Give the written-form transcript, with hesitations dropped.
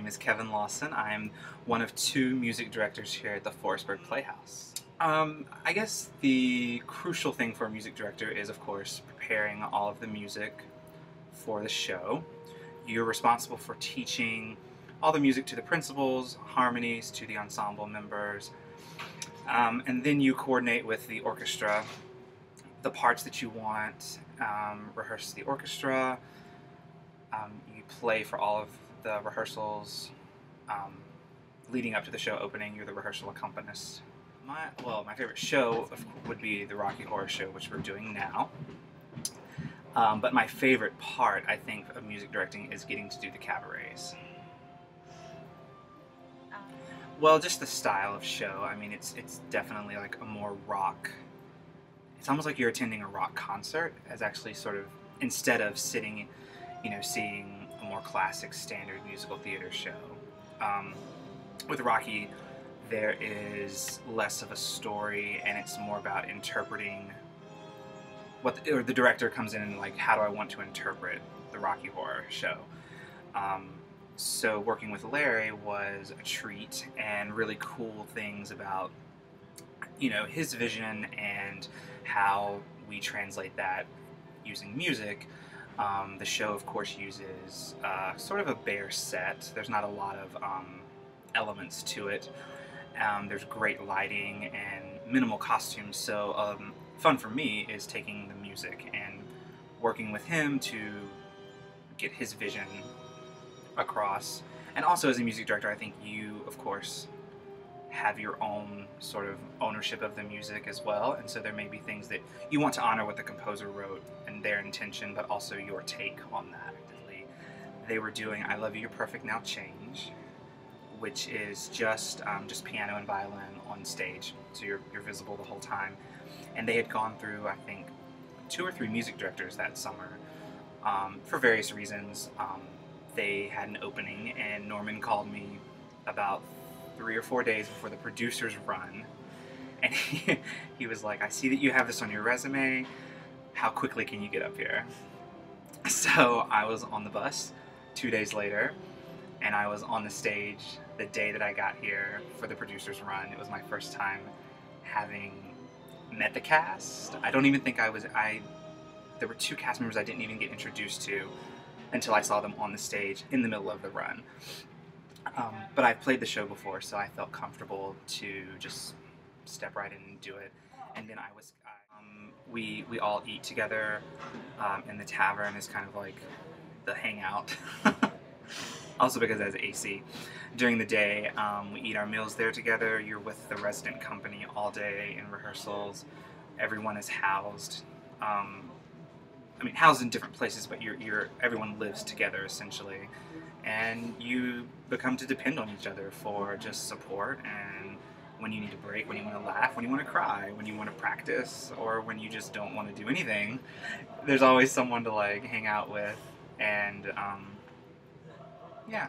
name is Kevin Lawson. I'm one of two music directors here at the Forestburgh Playhouse. I guess the crucial thing for a music director is, of course, preparing all of the music for the show. You're responsible for teaching all the music to the principals, harmonies to the ensemble members, and then you coordinate with the orchestra the parts that you want, rehearse the orchestra, you play for all of the rehearsals leading up to the show opening. You're the rehearsal accompanist. My favorite show would be the Rocky Horror Show, which we're doing now. But my favorite part, I think, of music directing is getting to do the cabarets. Well, just the style of show. I mean, it's definitely like a more rock. It's almost like you're attending a rock concert, as actually sort of, instead of sitting, seeing a more classic standard musical theater show. With Rocky, there is less of a story, and it's more about interpreting or the director comes in and like, how do I want to interpret the Rocky Horror Show? So working with Larry was a treat, and really cool things about, his vision and how we translate that using music. The show, of course, uses sort of a bare set. There's not a lot of elements to it. There's great lighting and minimal costumes, so fun for me is taking the music and working with him to get his vision across. And also, as a music director, I think you, of course, have your own sort of ownership of the music as well, and so there may be things that you want to honor what the composer wrote and their intention, but also your take on that. They were doing I Love You, You're Perfect, Now Change, which is just piano and violin on stage, so you're visible the whole time. And they had gone through, I think, 2 or 3 music directors that summer for various reasons. They had an opening, and Norman called me about 3 or 4 days before the producers run, and he was like, I see that you have this on your resume, how quickly can you get up here? So I was on the bus 2 days later, and I was on the stage the day that I got here for the producers run. It was my first time having met the cast. I don't even think there were 2 cast members I didn't even get introduced to until I saw them on the stage in the middle of the run. But I've played the show before, so I felt comfortable to just step right in and do it. And then we all eat together in the tavern is kind of like the hangout. Also because it has AC. During the day, we eat our meals there together. You're with the resident company all day in rehearsals. Everyone is housed. Housed in different places, but everyone lives together essentially. And you become to depend on each other for just support, and when you need a break, when you want to laugh, when you want to cry, when you want to practice, or when you just don't want to do anything, there's always someone to like hang out with, and yeah.